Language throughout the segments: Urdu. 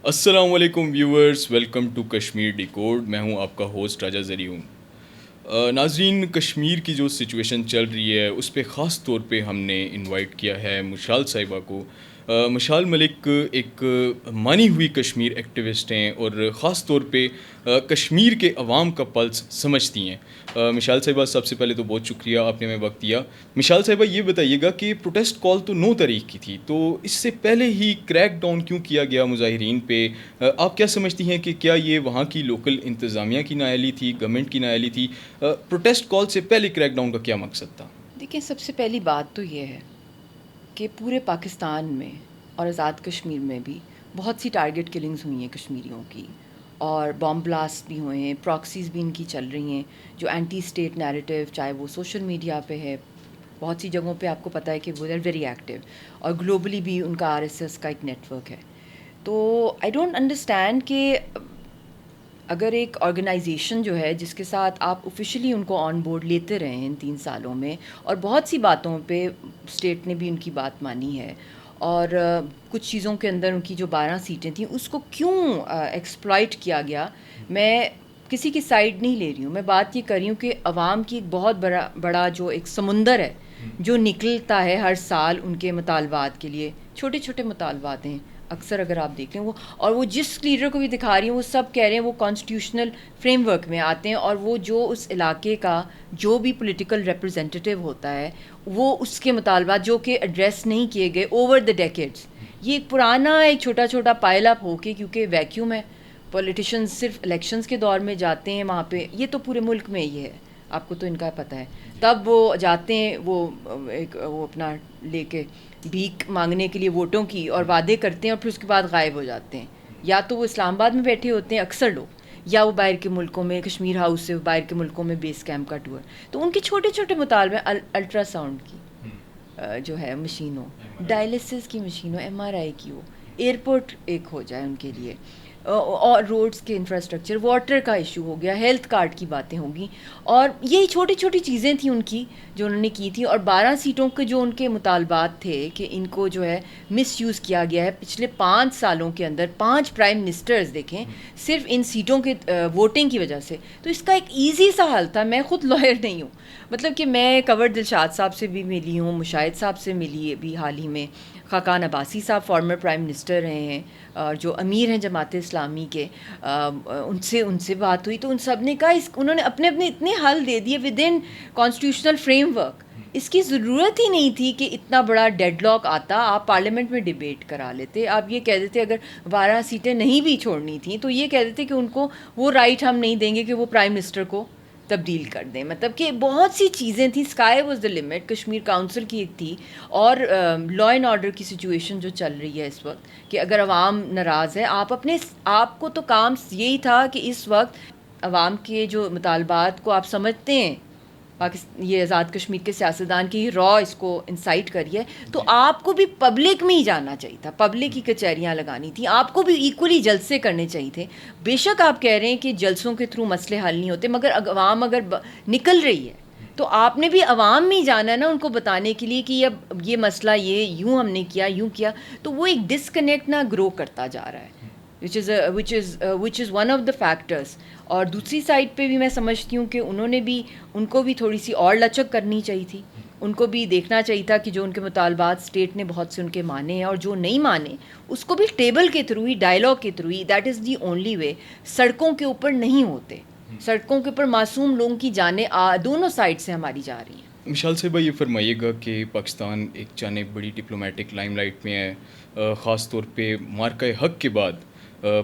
السلام علیکم viewers, welcome to Kashmir Decode. میں ہوں آپ کا ہوسٹ راجہ زری ہوں. ناظرین، کشمیر کی جو سچویشن چل رہی ہے اس پہ خاص طور پہ ہم نے انوائٹ کیا ہے مشال صاحبہ کو. مشال ملک ایک مانی ہوئی کشمیر ایکٹیوسٹ ہیں اور خاص طور پہ کشمیر کے عوام کا پلس سمجھتی ہیں. مشال صاحبہ، سب سے پہلے تو بہت شکریہ آپ نے ہمیں وقت دیا. مشال صاحبہ، یہ بتائیے گا کہ پروٹیسٹ کال تو 9 تاریخ کی تھی، تو اس سے پہلے ہی کریک ڈاؤن کیوں کیا گیا مظاہرین پہ؟ آپ کیا سمجھتی ہیں کہ کیا یہ وہاں کی لوکل انتظامیہ کی نااہلی تھی، گورنمنٹ کی نااہلی تھی؟ پروٹیسٹ کال سے پہلے کریک ڈاؤن کا کیا مقصد تھا؟ دیکھیں، سب سے پہلی بات تو یہ ہے کہ پورے پاکستان میں اور آزاد کشمیر میں بھی بہت سی ٹارگٹ کلنگز ہوئی ہیں کشمیریوں کی، اور بام بلاسٹ بھی ہوئے ہیں، پراکسیز بھی ان کی چل رہی ہیں جو اینٹی اسٹیٹ نیریٹو، چاہے وہ سوشل میڈیا پہ ہے، بہت سی جگہوں پہ آپ کو پتہ ہے کہ وہ آر ویری ایکٹیو، اور گلوبلی بھی ان کا RSS کا ایک نیٹ ورک ہے. تو آئی ڈونٹ انڈرسٹینڈ کہ اگر ایک آرگنائزیشن جو ہے جس کے ساتھ آپ آفیشلی ان کو آن بورڈ لیتے رہے ہیں ان 3 سالوں میں، اور بہت سی باتوں پہ اسٹیٹ نے بھی ان کی بات مانی ہے، اور کچھ چیزوں کے اندر ان کی جو 12 سیٹیں تھیں اس کو کیوں ایکسپلائٹ کیا گیا. میں کسی کی سائڈ نہیں لے رہی ہوں، میں بات یہ کر رہی ہوں کہ عوام کی ایک بہت بڑا جو ایک سمندر ہے جو نکلتا ہے ہر سال ان کے مطالبات کے لیے. چھوٹے چھوٹے مطالبات ہیں اکثر، اگر آپ دیکھیں وہ جس لیڈر کو بھی دکھا رہی ہیں وہ سب کہہ رہے ہیں وہ کانسٹیٹیوشنل فریم ورک میں آتے ہیں، اور وہ جو اس علاقے کا جو بھی پولیٹیکل ریپرزینٹیو ہوتا ہے وہ اس کے مطالبات جو کہ ایڈریس نہیں کیے گئے اوور دا ڈیکیڈز، یہ ایک پرانا ایک چھوٹا چھوٹا پائل اپ ہو کے، کیونکہ ویکیوم ہے، پولیٹیشنز صرف الیکشنز کے دور میں جاتے ہیں وہاں پہ، یہ تو پورے ملک میں یہ ہے، آپ کو تو ان کا پتہ ہے، تب وہ جاتے ہیں وہ اپنا لے کے بھیک مانگنے کے لیے ووٹوں کی، اور وعدے کرتے ہیں اور پھر اس کے بعد غائب ہو جاتے ہیں. یا تو وہ اسلام آباد میں بیٹھے ہوتے ہیں اکثر لوگ، یا وہ باہر کے ملکوں میں، کشمیر ہاؤس سے باہر کے ملکوں میں بیس کیمپ کا ٹور. تو ان کے چھوٹے چھوٹے مطالبے، الٹرا ساؤنڈ کی جو ہے مشین ہو، ڈائلسس کی مشین ہو، MRI کی ہو، ایئرپورٹ ایک ہو جائے ان کے لیے، اور روڈز کے انفراسٹرکچر، واٹر کا ایشو ہو گیا، ہیلتھ کارڈ کی باتیں ہوں گی، اور یہی چھوٹی چھوٹی چیزیں تھیں ان کی جو انہوں نے کی تھی. اور 12 سیٹوں کے جو ان کے مطالبات تھے کہ ان کو جو ہے مس یوز کیا گیا ہے پچھلے 5 سالوں کے اندر، 5 پرائم منسٹرز دیکھیں صرف ان سیٹوں کے ووٹنگ کی وجہ سے. تو اس کا ایک ایزی سا حل تھا. میں خود لائر نہیں ہوں، مطلب کہ میں کنور دلشاد صاحب سے بھی ملی ہوں، مشاہد صاحب سے ملی ابھی حال ہی میں، خاقان عباسی صاحب فارمر پرائم منسٹر رہے ہیں اور جو امیر ہیں جماعت اسلامی کے، ان سے بات ہوئی تو ان سب نے کہا انہوں نے اپنے اتنے حل دے دیے with in constitutional framework. اس کی ضرورت ہی نہیں تھی کہ اتنا بڑا ڈیڈ لاک آتا، آپ پارلیمنٹ میں ڈیبیٹ کرا لیتے. آپ یہ کہہ دیتے اگر 12 سیٹیں نہیں بھی چھوڑنی تھیں تو یہ کہہ دیتے کہ ان کو وہ رائٹ ہم نہیں دیں گے کہ وہ پرائم منسٹر کو تبدیل کر دیں. مطلب کہ بہت سی چیزیں تھیں، sky was the limit. Kashmir council کی ایک تھی، اور لا اینڈ آرڈر کی سچویشن جو چل رہی ہے اس وقت کہ اگر عوام ناراض ہے، آپ کو تو کام یہی تھا کہ اس وقت عوام کے جو مطالبات کو آپ سمجھتے ہیں، یہ آزاد کشمیر کے سیاستدان کی اس کو انسائٹ کریے، تو آپ کو بھی پبلک میں ہی جانا چاہیے تھا، پبلک کی کچہریاں لگانی تھیں، آپ کو بھی ایکولی جلسے کرنے چاہیے تھے. بے شک آپ کہہ رہے ہیں کہ جلسوں کے تھرو مسئلے حل نہیں ہوتے، مگر عوام اگر نکل رہی ہے تو آپ نے بھی عوام میں ہی جانا ہے نا ان کو بتانے کے لیے کہ اب یہ مسئلہ یوں ہم نے کیا، یوں کیا. تو وہ ایک ڈسکنیکٹ نہ گرو کرتا جا رہا ہے، which is one of the factors. اور دوسری سائڈ پہ بھی میں سمجھتی ہوں کہ ان کو بھی تھوڑی سی اور لچک کرنی چاہیے تھی، ان کو بھی دیکھنا چاہیے تھا کہ جو ان کے مطالبات اسٹیٹ نے بہت سے ان کے مانے ہیں، اور جو نہیں مانے اس کو بھی ٹیبل کے تھرو ہی، ڈائلاگ کے through he, that is the only way. سڑکوں کے اوپر نہیں ہوتے، سڑکوں کے اوپر معصوم لوگوں کی جانیں دونوں سائڈ سے ہماری جا رہی ہیں. مشال صاحبہ، یہ فرمائیے گا کہ پاکستان ایک جانب بڑی ڈپلومیٹک لائم لائٹ میں ہے، خاص طور پہ مارکہ حق کے بعد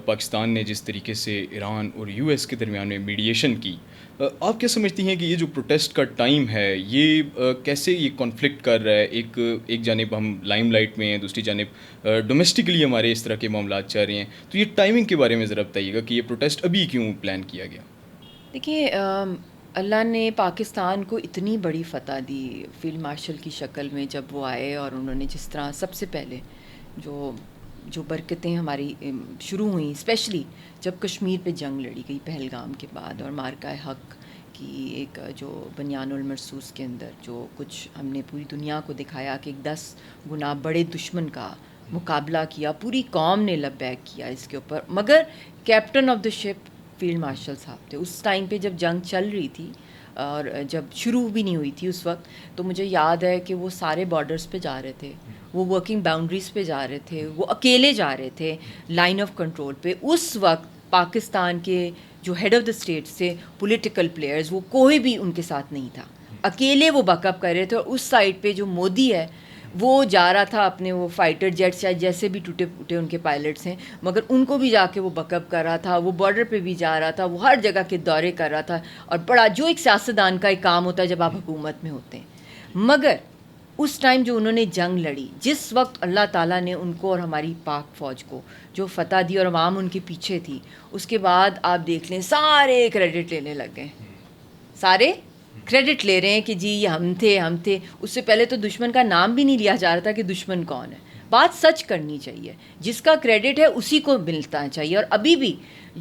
پاکستان نے جس طریقے سے ایران اور US کے درمیان میں میڈیشن کی، آپ کیا سمجھتی ہیں کہ یہ جو پروٹیسٹ کا ٹائم ہے یہ کیسے یہ کانفلکٹ کر رہا ہے؟ ایک جانب ہم لائم لائٹ میں ہیں، دوسری جانب ڈومیسٹکلی ہمارے اس طرح کے معاملات چل رہے ہیں، تو یہ ٹائمنگ کے بارے میں ذرا بتائیے گا کہ یہ پروٹیسٹ ابھی کیوں پلان کیا گیا؟ دیکھیے، اللہ نے پاکستان کو اتنی بڑی فتح دی فیلڈ مارشل کی شکل میں جب وہ آئے، اور انہوں نے جس طرح سب سے پہلے جو برکتیں ہماری شروع ہوئیں، اسپیشلی جب کشمیر پہ جنگ لڑی گئی پہلگام کے بعد، اور مارکہ حق کی ایک جو بنیان المرصوص کے اندر جو کچھ ہم نے پوری دنیا کو دکھایا کہ ایک 10 گنا بڑے دشمن کا مقابلہ کیا, پوری قوم نے لبیک کیا اس کے اوپر, مگر captain of the ship field marshal صاحب تھے. اس ٹائم پہ جب جنگ چل رہی تھی اور جب شروع بھی نہیں ہوئی تھی اس وقت, تو مجھے یاد ہے کہ وہ سارے بارڈرز پہ جا رہے تھے, وہ ورکنگ باؤنڈریز پہ جا رہے تھے, وہ اکیلے جا رہے تھے لائن آف کنٹرول پہ. اس وقت پاکستان کے جو ہیڈ آف دا اسٹیٹ سے پولیٹیکل پلیئرز, وہ کوئی بھی ان کے ساتھ نہیں تھا, اکیلے وہ بیک اپ کر رہے تھے. اور اس سائڈ پہ جو مودی ہے وہ جا رہا تھا اپنے وہ فائٹر جیٹس یا جیسے بھی ٹوٹے پھوٹے ان کے پائلٹس ہیں, مگر ان کو بھی جا کے وہ بیک اپ کر رہا تھا, وہ بارڈر پہ بھی جا رہا تھا, وہ ہر جگہ کے دورے کر رہا تھا. اور بڑا جو ایک سیاستدان کا ایک کام ہوتا ہے جب آپ حکومت میں ہوتے ہیں. مگر اس ٹائم جو انہوں نے جنگ لڑی, جس وقت اللہ تعالیٰ نے ان کو اور ہماری پاک فوج کو جو فتح دی اور عوام ان کے پیچھے تھی, اس کے بعد آپ دیکھ لیں سارے کریڈٹ لینے لگ گئے, سارے کریڈٹ لے رہے ہیں کہ جی یہ ہم تھے. اس سے پہلے تو دشمن کا نام بھی نہیں لیا جا رہا تھا کہ دشمن کون ہے. بات سچ کرنی چاہیے, جس کا کریڈٹ ہے اسی کو ملتا چاہیے. اور ابھی بھی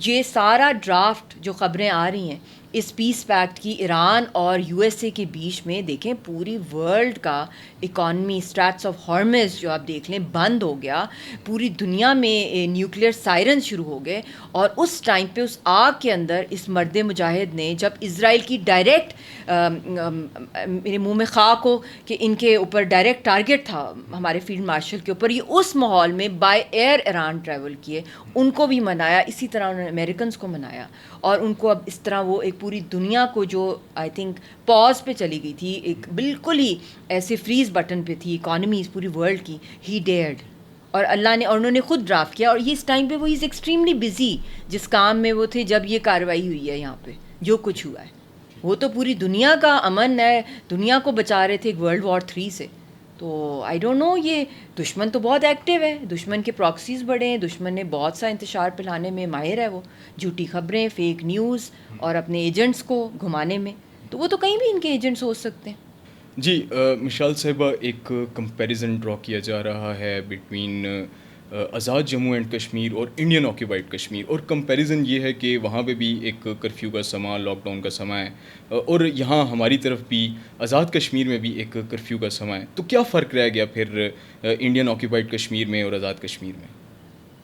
یہ سارا ڈرافٹ جو خبریں آ رہی ہیں اس پیس پیکٹ کی, ایران اور یو ایس اے کے بیچ میں, دیکھیں پوری ورلڈ کا اکانومی, اسٹریٹس آف ہارمز جو آپ دیکھ لیں بند ہو گیا, پوری دنیا میں نیوکلیئر سائرنز شروع ہو گئے. اور اس ٹائم پہ اس آگ کے اندر اس مرد مجاہد نے, جب اسرائیل کی ڈائریکٹ میرے منہ میں خاک ہو کہ ان کے اوپر ڈائریکٹ ٹارگٹ تھا ہمارے فیلڈ مارشل کے اوپر, یہ اس ماحول میں بائی ایئر ایران ٹریول کیے, ان کو بھی منایا, اسی طرح انہوں نے امریکنز کو منایا. اور ان کو اب اس طرح وہ ایک پوری دنیا کو جو آئی تھنک پاز پہ چلی گئی تھی, ایک بالکل ہی ایسے فریز بٹن پہ تھی اکانومیز پوری ورلڈ کی, ہی ڈیئرڈ. اور اللہ نے, اور انہوں نے خود ڈرافٹ کیا. اور یہ اس ٹائم پہ وہ از ایکسٹریملی بزی جس کام میں وہ تھے جب یہ کارروائی ہوئی ہے یہاں پہ جو کچھ ہوا ہے. وہ تو پوری دنیا کا امن ہے, دنیا کو بچا رہے تھے ایک ورلڈ وار 3 سے. تو آئی ڈونٹ نو, یہ دشمن تو بہت ایکٹیو ہے, دشمن کے پراکسیز بڑے ہیں, دشمن نے بہت سا انتشار پھیلانے میں ماہر ہے, وہ جھوٹی خبریں, فیک نیوز اور اپنے ایجنٹس کو گھمانے میں. تو وہ تو کہیں بھی ان کے ایجنٹس ہو سکتے ہیں. جی مشال صاحبہ, ایک کمپیریزن ڈرا کیا جا رہا ہے between Azad Jammu and Kashmir اور انڈین آکیوپائڈ کشمیر, اور کمپیریزن یہ ہے کہ وہاں پہ بھی ایک کرفیو کا سماں, لاک ڈاؤن کا سماں ہے, اور یہاں ہماری طرف بھی آزاد کشمیر میں بھی ایک کرفیو کا سماں ہے. تو کیا فرق رہ گیا پھر انڈین آکیوپائڈ کشمیر میں اور آزاد کشمیر میں؟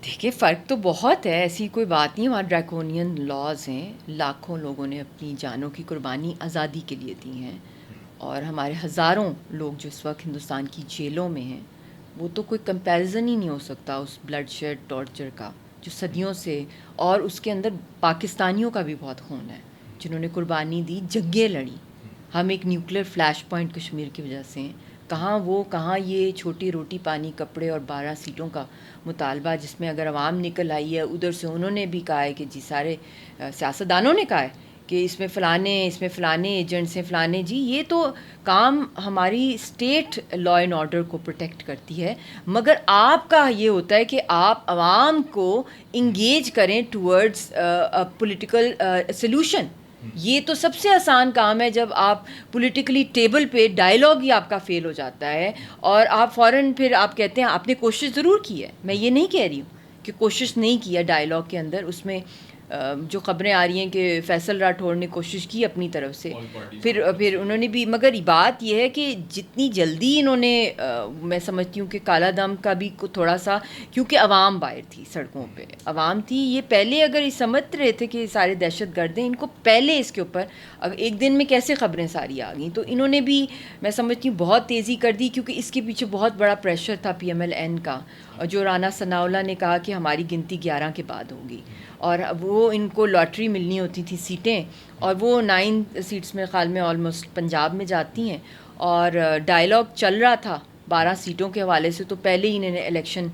دیکھیے فرق تو بہت ہے, ایسی کوئی بات نہیں. وہاں ڈریکونین لاز ہیں, لاکھوں لوگوں نے اپنی جانوں کی قربانی آزادی کے لیے دی ہیں, اور ہمارے ہزاروں لوگ جو اس وقت ہندوستان کی جیلوں میں ہیں, وہ تو کوئی کمپیریزن ہی نہیں ہو سکتا اس بلڈ شیڈ ٹارچر کا جو صدیوں سے. اور اس کے اندر پاکستانیوں کا بھی بہت خون ہے جنہوں نے قربانی دی, جنگیں لڑی. ہم ایک نیوکلیئر فلیش پوائنٹ کشمیر کی وجہ سے ہیں, کہاں یہ چھوٹی روٹی پانی کپڑے اور 12 سیٹوں کا مطالبہ, جس میں اگر عوام نکل آئی ہے ادھر سے, انہوں نے بھی کہا ہے کہ جی سارے سیاستدانوں نے کہا ہے کہ اس میں فلانے ایجنٹس ہیں فلانے. جی یہ تو کام ہماری اسٹیٹ لا اینڈ آرڈر کو پروٹیکٹ کرتی ہے, مگر آپ کا یہ ہوتا ہے کہ آپ عوام کو انگیج کریں ٹورڈز پولیٹیکل سلوشن. یہ تو سب سے آسان کام ہے جب آپ پولیٹیکلی ٹیبل پہ ڈائلاگ ہی آپ کا فیل ہو جاتا ہے, اور آپ فوراً پھر آپ کہتے ہیں آپ نے کوشش ضرور کی ہے. میں یہ نہیں کہہ رہی ہوں کہ کوشش نہیں کیا ڈائلاگ کے اندر. اس میں جو خبریں آ رہی ہیں کہ فیصل راٹھور نے کوشش کی اپنی طرف سے, پھر انہوں نے بھی, مگر بات یہ ہے کہ جتنی جلدی انہوں نے, میں سمجھتی ہوں کہ کالا دم کا بھی تھوڑا سا, کیونکہ عوام باہر تھی, سڑکوں پہ عوام تھی. یہ پہلے اگر یہ سمجھ رہے تھے کہ سارے دہشت گرد ہیں, ان کو پہلے اس کے اوپر ایک دن میں کیسے خبریں ساری آ گئیں, تو انہوں نے بھی میں سمجھتی ہوں بہت تیزی کر دی, کیونکہ اس کے پیچھے بہت بڑا پریشر تھا PMLN کا, اور جو رانا ثناء اللہ نے کہا کہ ہماری گنتی 11 کے بعد ہوگی, اور وہ ان کو لاٹری ملنی ہوتی تھی سیٹیں, اور وہ 9 سیٹس میرے خیال میں آلموسٹ پنجاب میں جاتی ہیں, اور ڈائلاگ چل رہا تھا 12 سیٹوں کے حوالے سے. تو پہلے ہی انہوں نے الیکشن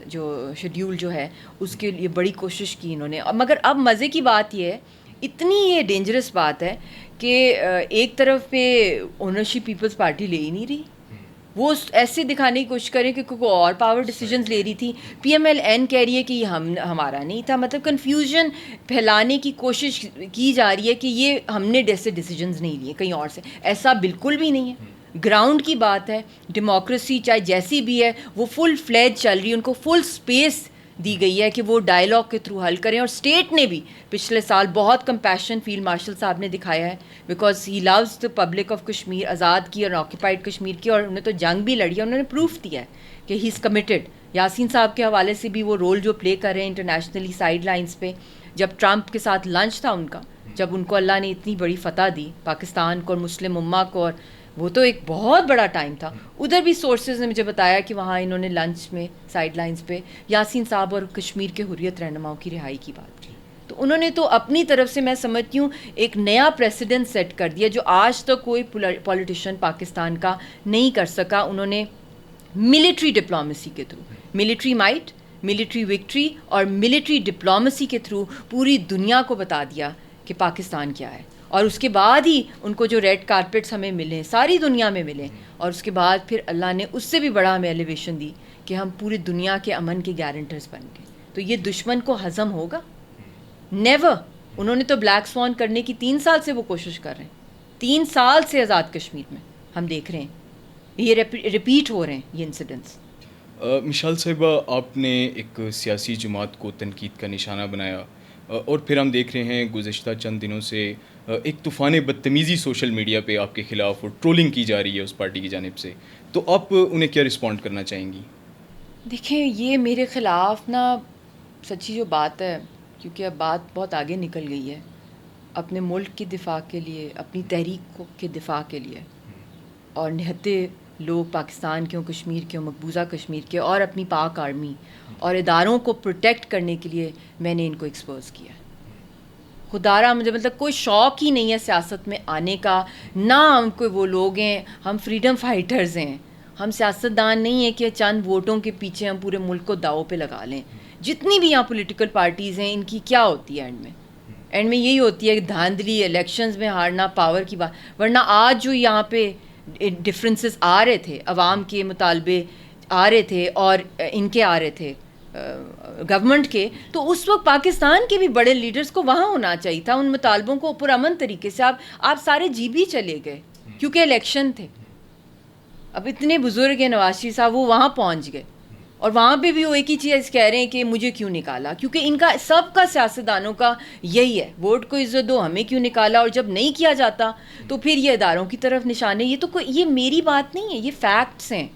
جو شیڈیول جو ہے اس کے لیے بڑی کوشش کی انہوں نے. مگر اب مزے کی بات یہ ہے, اتنی یہ ڈینجرس بات ہے کہ ایک طرف پہ اونرشپ پیپلز پارٹی لے ہی نہیں رہی, وہ ایسے دکھانے کی کوشش کریں کہ کوئی اور پاور ڈیسیجنز لے رہی تھی. PMLN کہہ رہی ہے کہ یہ ہمارا نہیں تھا. مطلب کنفیوژن پھیلانے کی کوشش کی جا رہی ہے کہ یہ ہم نے جیسے ڈیسیجنز نہیں لیے کہیں اور سے. ایسا بالکل بھی نہیں ہے. گراؤنڈ کی بات ہے, ڈیموکریسی چاہے جیسی بھی ہے وہ فل فلیج چل رہی ہے, ان کو فل اسپیس دی گئی ہے کہ وہ ڈائلاگ کے تھرو حل کریں. اور اسٹیٹ نے بھی پچھلے سال بہت کمپیشن فیلڈ مارشل صاحب نے دکھایا ہے, because he loves the public of Kashmir, آزاد کی اور آکیوپائڈ کشمیر کی, اور انہوں نے تو جنگ بھی لڑی ہے, انہوں نے پروف دیا ہے کہ کہ ہی از کمیٹڈ. یاسین صاحب کے حوالے سے بھی وہ رول جو پلے کر رہے ہیں انٹرنیشنلی سائڈ لائنس پہ. جب ٹرمپ کے ساتھ لنچ تھا ان کا, جب ان کو اللہ نے اتنی بڑی فتح دی پاکستان کو اور مسلم امہ کو, اور وہ تو ایک بہت بڑا ٹائم تھا. ادھر بھی سورسز نے مجھے بتایا کہ وہاں انہوں نے لنچ میں سائڈ لائنس پہ یاسین صاحب اور کشمیر کے حریت رہنماؤں کی رہائی کی بات کی. تو انہوں نے تو اپنی طرف سے میں سمجھتی ہوں ایک نیا پریسیڈنٹ سیٹ کر دیا جو آج تک کوئی پولیٹیشین پاکستان کا نہیں کر سکا. انہوں نے ملٹری ڈپلومیسی کے through, military might, military victory اور ملٹری ڈپلومیسی کے تھرو پوری دنیا کو بتا دیا کہ پاکستان کیا ہے. اور اس کے بعد ہی ان کو جو ریڈ کارپیٹس ہمیں ملے ساری دنیا میں ملے, اور اس کے بعد پھر اللہ نے اس سے بھی بڑا ہمیں ایلیویشن دی کہ ہم پوری دنیا کے امن کے گارنٹرز بن گئے. تو یہ دشمن کو ہضم ہوگا؟ نیور. انہوں نے تو بلیک سوان کرنے کی 3 سال سے وہ کوشش کر رہے ہیں, 3 سال سے آزاد کشمیر میں ہم دیکھ رہے ہیں یہ ریپیٹ ہو رہے ہیں یہ انسیڈنٹس. مشال صاحبہ, آپ نے ایک سیاسی جماعت کو تنقید کا نشانہ بنایا, اور پھر ہم دیکھ رہے ہیں گزشتہ چند دنوں سے ایک طوفان بدتمیزی سوشل میڈیا پہ آپ کے خلاف ٹرولنگ کی جا رہی ہے اس پارٹی کی جانب سے. تو آپ انہیں کیا رسپونڈ کرنا چاہیں گی؟ دیکھیں, یہ میرے خلاف نا سچی جو بات ہے, کیونکہ اب بات بہت آگے نکل گئی ہے, اپنے ملک کی دفاع کے لیے, اپنی تحریک کے دفاع کے لیے, اور نہتے لوگ پاکستان کے ہوں, کشمیر کے ہوں, مقبوضہ کشمیر کے, اور اپنی پاک آرمی اور اداروں کو پروٹیکٹ کرنے کے لیے میں نے ان کو ایکسپوز کیا. خدارا مجھے مطلب کوئی شوق ہی نہیں ہے سیاست میں آنے کا, نہ ہم کوئی وہ لوگ ہیں, ہم فریڈم فائٹرز ہیں, ہم سیاستدان نہیں ہیں کہ چند ووٹوں کے پیچھے ہم پورے ملک کو داؤ پہ لگا لیں. جتنی بھی یہاں پولیٹیکل پارٹیز ہیں ان کی کیا ہوتی ہے اینڈ میں یہی ہوتی ہے کہ دھاندلی, الیکشنز میں ہارنا, پاور کی بات. ورنہ آج جو یہاں پہ ڈفرینسز آ رہے تھے, عوام کے مطالبے آ رہے تھے اور ان کے آ رہے تھے گورنمنٹ کے, تو اس وقت پاکستان کے بھی بڑے لیڈرز کو وہاں ہونا چاہیے تھا ان مطالبوں کو پرامن طریقے سے. آپ سارے جی بھی چلے گئے کیونکہ الیکشن تھے. اب اتنے بزرگ ہیں نواز شریف صاحب, وہ وہاں پہنچ گئے, اور وہاں پہ بھی وہ ایک ہی چیز کہہ رہے ہیں کہ مجھے کیوں نکالا, کیونکہ ان کا سب کا سیاستدانوں کا یہی ہے, ووٹ کو عزت دو, ہمیں کیوں نکالا, اور جب نہیں کیا جاتا تو پھر یہ اداروں کی طرف نشانے. یہ تو یہ میری بات نہیں ہے, یہ فیکٹس ہیں.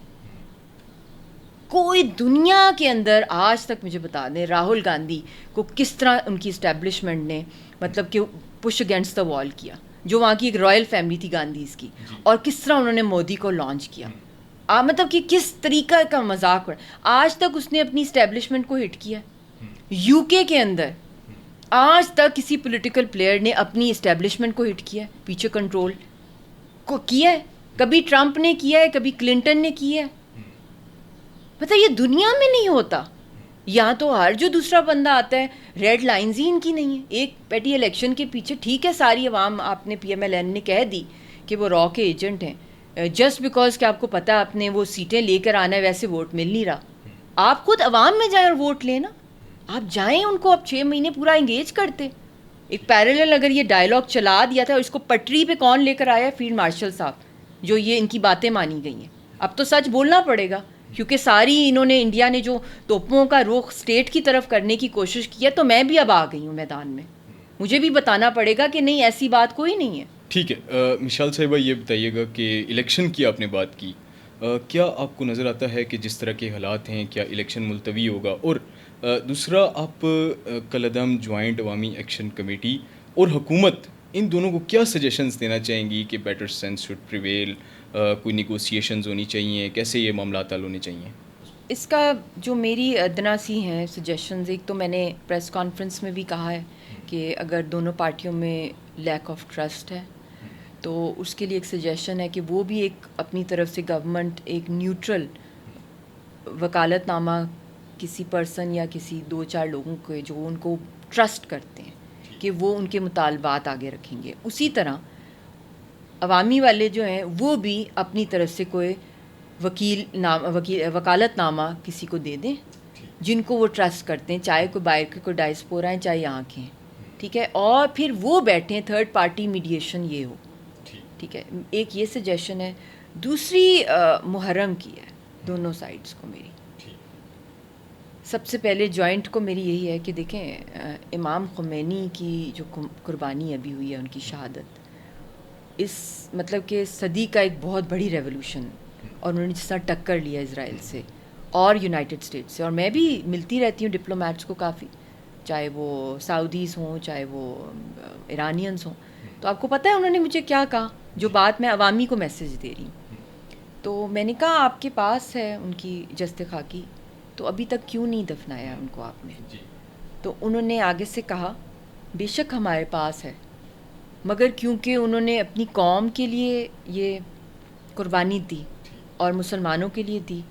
کوئی دنیا کے اندر آج تک مجھے بتا دیں راہل گاندھی کو کس طرح ان کی اسٹیبلشمنٹ نے مطلب کہ پش اگینسٹ دا وال کیا, جو وہاں کی ایک رائل فیملی تھی گاندھیز کی, اور کس طرح انہوں نے مودی کو لانچ کیا, مطلب کہ کس طریقہ کا مذاق. آج تک اس نے اپنی اسٹیبلشمنٹ کو ہٹ کیا. یو کے اندر آج تک کسی پولیٹیکل پلیئر نے اپنی اسٹیبلشمنٹ کو ہٹ کیا, پیچھے کنٹرول کو کیا ہے؟ کبھی ٹرمپ نے کیا ہے, کبھی کلنٹن نے کیا ہے. مطلب یہ دنیا میں نہیں ہوتا. یہاں تو ہر جو دوسرا بندہ آتا ہے ریڈ لائنز ہی ان کی نہیں ہے. ایک پیٹی الیکشن کے پیچھے ٹھیک ہے ساری عوام, آپ نے پی ایم ایل این نے کہہ دی کہ وہ را کے ایجنٹ ہیں, جسٹ بیکاز کہ آپ کو پتہ آپ نے وہ سیٹیں لے کر آنا ہے, ویسے ووٹ مل نہیں رہا. آپ خود عوام میں جائیں اور ووٹ لیں نا, آپ جائیں ان کو, اب 6 مہینے پورا انگیج کرتے. ایک پیرالل اگر یہ ڈائلاگ چلا دیا تھا, اس کو پٹری پہ کون لے کر آیا؟ فیلڈ مارشل صاحب, جو یہ ان کی باتیں مانی گئی ہیں. اب تو سچ بولنا پڑے گا, کیونکہ ساری انہوں نے, انڈیا نے جو توپوں کا رخ اسٹیٹ کی طرف کرنے کی کوشش کی ہے, تو میں بھی اب آ گئی ہوں میدان میں, مجھے بھی بتانا پڑے گا کہ نہیں ایسی بات کوئی نہیں ہے. ٹھیک ہے. مشال صاحبہ, یہ بتائیے گا کہ الیکشن کی آپ نے بات کی, کیا آپ کو نظر آتا ہے کہ جس طرح کے حالات ہیں کیا الیکشن ملتوی ہوگا؟ اور دوسرا, آپ کالعدم جوائنٹ عوامی ایکشن کمیٹی اور حکومت ان دونوں کو کیا سجیشنز دینا چاہیں گی کہ بیٹر سینس شوڈ پریویل, کوئی نیگوسیشنز ہونی چاہیے, کیسے یہ معاملات حل ہونے چاہیے؟ اس کا جو میری ادنا سی ہیں سجیشنز, ایک تو میں نے پریس کانفرنس میں بھی کہا ہے کہ اگر دونوں پارٹیوں میں لیک آف ٹرسٹ ہے تو اس کے لیے ایک سجیشن ہے کہ وہ بھی ایک اپنی طرف سے گورنمنٹ ایک نیوٹرل وکالت نامہ کسی پرسن یا کسی 2-4 لوگوں کے جو ان کو ٹرسٹ کرتے ہیں کہ وہ ان کے مطالبات آگے رکھیں گے. اسی طرح عوامی والے جو ہیں وہ بھی اپنی طرف سے کوئی وکالت نامہ کسی کو دے دیں جن کو وہ ٹرسٹ کرتے ہیں, چاہے کوئی باہر کے کوئی ڈائسپورا ہیں چاہے یہاں کے ہیں, ٹھیک ہے, اور پھر وہ بیٹھیں, تھرڈ پارٹی میڈیشن یہ ہو, ٹھیک ہے. ایک یہ سجیشن ہے. دوسری محرم کی ہے دونوں سائڈس کو میری. سب سے پہلے جوائنٹ کو میری یہی ہے کہ دیکھیں, امام خمینی کی جو قربانی ابھی ہوئی ہے, ان کی شہادت, اس مطلب کہ صدی کا ایک بہت بڑی ریولوشن, اور انہوں نے جس طرح ٹکر لیا اسرائیل سے, اور یونائٹڈ اسٹیٹس سے. اور میں بھی ملتی رہتی ہوں ڈپلومیٹس کو کافی, چاہے وہ سعودیز ہوں چاہے وہ ایرانینس ہوں. تو آپ کو پتہ ہے انہوں نے مجھے کیا کہا, جو بات میں عوامی کو میسج دے رہی ہوں. تو میں نے کہا آپ کے پاس ہے ان کی جست خاکی, تو ابھی تک کیوں نہیں دفنایا ان کو آپ نے؟ تو انہوں نے آگے سے کہا بے شک ہمارے پاس ہے, مگر کیونکہ انہوں نے اپنی قوم کے لیے یہ قربانی دی اور مسلمانوں کے لیے دی,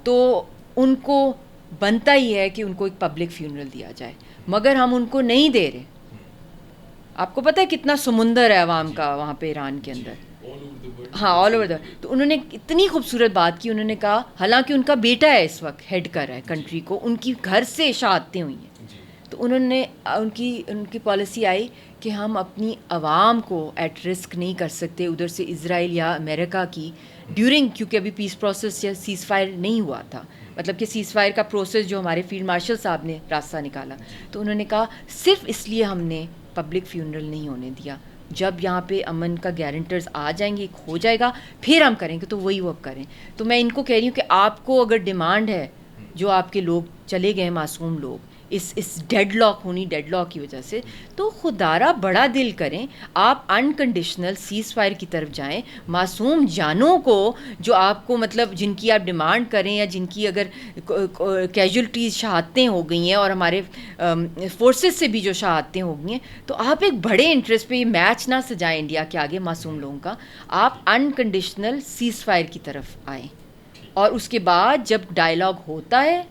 تو ان کو بنتا ہی ہے کہ ان کو ایک پبلک فیونرل دیا جائے, مگر ہم ان کو نہیں دے رہے. آپ کو پتہ ہے کتنا سمندر ہے عوام کا وہاں پہ ایران کے اندر, ہاں آل اوور دا. تو انہوں نے اتنی خوبصورت بات کی, انہوں نے کہا حالانکہ ان کا بیٹا ہے اس وقت ہیڈ کر رہا ہے کنٹری کو, ان کی گھر سے شہادتیں ہوئی ہیں, تو انہوں نے ان کی پالیسی آئی کہ ہم اپنی عوام کو ایٹ رسک نہیں کر سکتے ادھر سے اسرائیل یا امریکہ کی ڈیورنگ, کیونکہ ابھی پیس پروسیس یا سیز فائر نہیں ہوا تھا, مطلب کہ سیز فائر کا پروسیس جو ہمارے فیلڈ مارشل صاحب نے راستہ نکالا. تو انہوں نے کہا صرف اس لیے ہم نے پبلک فیونرل نہیں ہونے دیا, جب یہاں پہ امن کا گارنٹرز آ جائیں گے, ہو جائے گا, پھر ہم کریں گے. تو وہی وہ اب کریں. تو میں ان کو کہہ رہی ہوں کہ آپ کو اگر ڈیمانڈ ہے, جو آپ کے لوگ چلے گئے معصوم لوگ اس ڈیڈ لاک کی وجہ سے, تو خدارہ بڑا دل کریں, آپ انکنڈیشنل سیز فائر کی طرف جائیں. معصوم جانوں کو جو آپ کو مطلب جن کی آپ ڈیمانڈ کریں یا جن کی اگر کیجولٹیز شہادتیں ہو گئی ہیں اور ہمارے فورسز سے بھی جو شہادتیں ہو گئی ہیں, تو آپ ایک بڑے انٹرسٹ پہ یہ میچ نہ سجائیں انڈیا کے آگے معصوم لوگوں کا. آپ انکنڈیشنل سیز فائر کی طرف آئیں, اور اس کے بعد جب ڈائلاگ ہوتا ہے,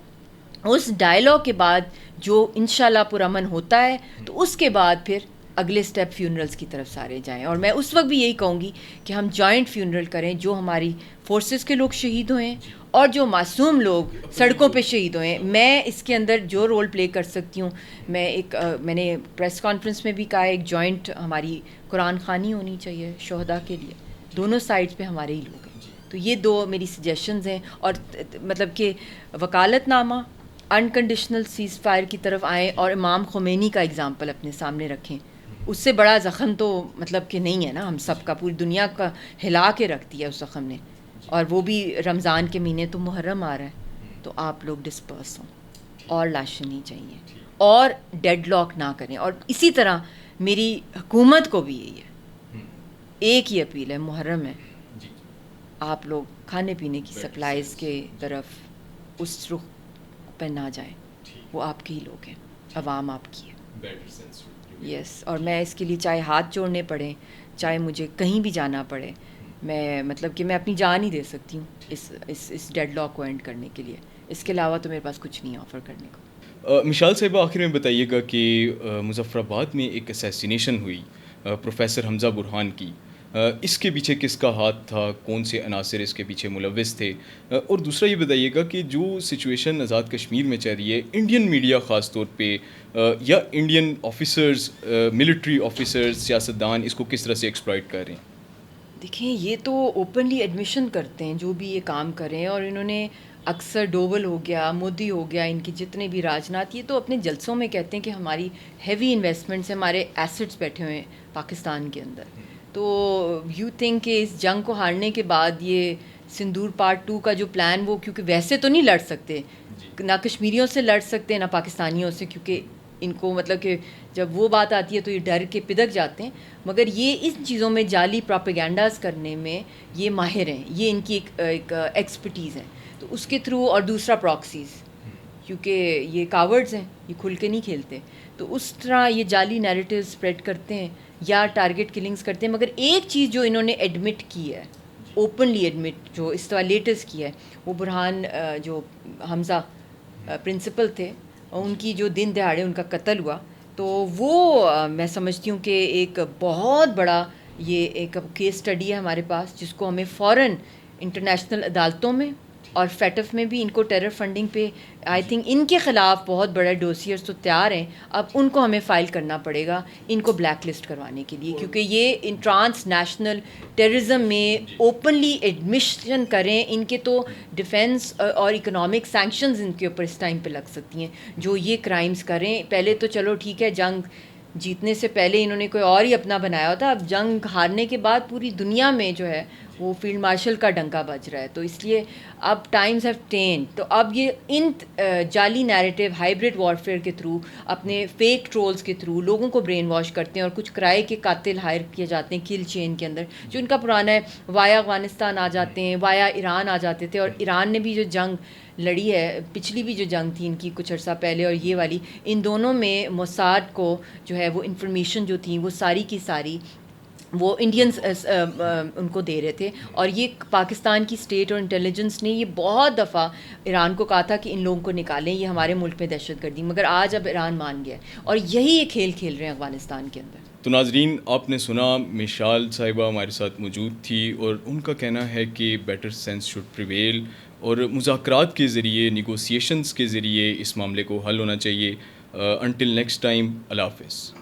اس ڈائلاگ کے بعد جو انشاءاللہ پرامن ہوتا ہے, تو اس کے بعد پھر اگلے سٹیپ فیونرلز کی طرف سارے جائیں. اور میں اس وقت بھی یہی کہوں گی کہ ہم جوائنٹ فیونرل کریں, جو ہماری فورسز کے لوگ شہید ہوئے اور جو معصوم لوگ سڑکوں پہ شہید ہوئے. میں اس کے اندر جو رول پلے کر سکتی ہوں, میں نے پریس کانفرنس میں بھی کہا ایک جوائنٹ ہماری قرآن خوانی ہونی چاہیے شہداء کے لیے, دونوں سائڈس پہ ہمارے ہی لوگ ہیں. تو یہ دو میری سجیشنز ہیں. اور مطلب کہ وکالت نامہ, انکنڈیشنل سیز فائر کی طرف آئیں, اور امام خمینی کا اگزامپل اپنے سامنے رکھیں. اس سے بڑا زخم تو مطلب کہ نہیں ہے نا, ہم سب کا, پوری دنیا کا ہلا کے رکھ دیا اس زخم نے, اور وہ بھی رمضان کے مہینے, تو محرم آ رہا ہے. تو آپ لوگ ڈسپرس ہوں, اور لاشیں نہیں چاہیے, اور ڈیڈ لاک نہ کریں. اور اسی طرح میری حکومت کو بھی یہی ہے, ایک ہی اپیل ہے, محرم ہے, آپ لوگ کھانے پینے کی سپلائیز کے طرف اس رخ پہ نہ جائیں. وہ آپ کے ہی لوگ ہیں, عوام آپ کی ہے. یس. اور میں اس کے لیے چاہے ہاتھ جوڑنے پڑیں, چاہے مجھے کہیں بھی جانا پڑے, میں مطلب کہ میں اپنی جان ہی دے سکتی ہوں اس ڈیڈ لاک کو اینڈ کرنے کے لیے. اس کے علاوہ تو میرے پاس کچھ نہیں آفر کرنے کو. مشال صاحبہ, آخر میں بتائیے گا کہ مظفر آباد میں ایک اسیسینیشن ہوئی پروفیسر حمزہ برہان کی, اس کے پیچھے کس کا ہاتھ تھا, کون سے عناصر اس کے پیچھے ملوث تھے؟ اور دوسرا یہ بتائیے گا کہ جو سچویشن آزاد کشمیر میں چل رہی ہے, انڈین میڈیا خاص طور پہ یا انڈین آفیسرز, ملٹری آفیسرز, سیاستدان اس کو کس طرح سے ایکسپلائٹ کر رہے ہیں؟ دیکھیں, یہ تو اوپنلی ایڈمیشن کرتے ہیں جو بھی یہ کام کریں, اور انہوں نے اکثر ڈوول ہو گیا, مودی ہو گیا, ان کے جتنے بھی راجناتھ, یہ تو اپنے جلسوں میں کہتے ہیں کہ ہماری ہیوی انویسٹمنٹس, ہمارے ایسٹس بیٹھے ہوئے ہیں پاکستان کے اندر. تو یو تھنک کہ اس جنگ کو ہارنے کے بعد یہ سندور پارٹ 2 کا جو پلان, وہ کیونکہ ویسے تو نہیں لڑ سکتے, نہ کشمیریوں سے لڑ سکتے نہ پاکستانیوں سے, کیونکہ ان کو مطلب کہ جب وہ بات آتی ہے تو یہ ڈر کے پدک جاتے ہیں. مگر یہ ان چیزوں میں جعلی پروپیگنڈاز کرنے میں یہ ماہر ہیں, یہ ان کی ایک ایکسپرٹیز ہے. تو اس کے تھرو, اور دوسرا پراکسیز, کیونکہ یہ کاورڈز ہیں, یہ کھل کے نہیں کھیلتے, تو اس طرح یہ جعلی نیریٹیو اسپریڈ کرتے ہیں یا ٹارگٹ کلنگز کرتے ہیں. مگر ایک چیز جو انہوں نے ایڈمٹ کی ہے, اوپنلی ایڈمٹ, جو اس طرح لیٹسٹ کی ہے, وہ برہان جو حمزہ پرنسپل تھے, ان کی جو دن دہاڑے ان کا قتل ہوا, تو وہ میں سمجھتی ہوں کہ ایک بہت بڑا یہ ایک کیس اسٹڈی ہے ہمارے پاس, جس کو ہمیں فوراً انٹرنیشنل عدالتوں میں اور فیٹف میں بھی, ان کو ٹیرر فنڈنگ پہ آئی تھنک ان کے خلاف بہت بڑے ڈوسیئرز تو تیار ہیں, اب ان کو ہمیں فائل کرنا پڑے گا ان کو بلیک لسٹ کروانے کے لیے, کیونکہ یہ ان ٹرانس نیشنل ٹیررزم میں اوپنلی ایڈمیشن کریں. ان کے تو ڈیفینس اور اکنامک سینکشنز ان کے اوپر اس ٹائم پہ لگ سکتی ہیں جو یہ کرائمز کریں. پہلے تو چلو ٹھیک ہے, جنگ جیتنے سے پہلے انہوں نے کوئی اور ہی اپنا بنایا ہوتا, اب جنگ ہارنے کے بعد پوری دنیا میں جو ہے وہ فیلڈ مارشل کا ڈنکا بج رہا ہے. تو اس لیے اب ٹائمز ہیو چینج. تو اب یہ ان جعلی نیریٹو ہائبرڈ وارفیئر کے تھرو, اپنے فیک ٹرولز کے تھرو لوگوں کو برین واش کرتے ہیں, اور کچھ کرائے کے قاتل ہائر کیے جاتے ہیں کل چین کے اندر, جو ان کا پرانا ہے. وایا افغانستان آ جاتے ہیں, وایا ایران آ جاتے تھے, اور ایران نے بھی جو جنگ لڑی ہے, پچھلی بھی جو جنگ تھی ان کی کچھ عرصہ پہلے اور یہ والی, ان دونوں میں موساد کو جو ہے وہ انفارمیشن جو تھیں وہ ساری کی ساری وہ انڈینس ان کو دے رہے تھے. اور یہ پاکستان کی اسٹیٹ اور انٹیلیجنس نے یہ بہت دفعہ ایران کو کہا تھا کہ ان لوگوں کو نکالیں, یہ ہمارے ملک میں دہشت گردی, مگر آج اب ایران مان گیا ہے, اور یہی یہ کھیل کھیل رہے ہیں افغانستان کے اندر. تو ناظرین, آپ نے سنا مشال صاحبہ ہمارے ساتھ موجود تھی, اور ان کا کہنا ہے کہ بیٹر سینس شوڈ پریویل, اور مذاکرات کے ذریعے, نیگوسیشنز کے ذریعے اس معاملے کو حل ہونا چاہیے. انٹل نیکسٹ ٹائم, اللہ حافظ.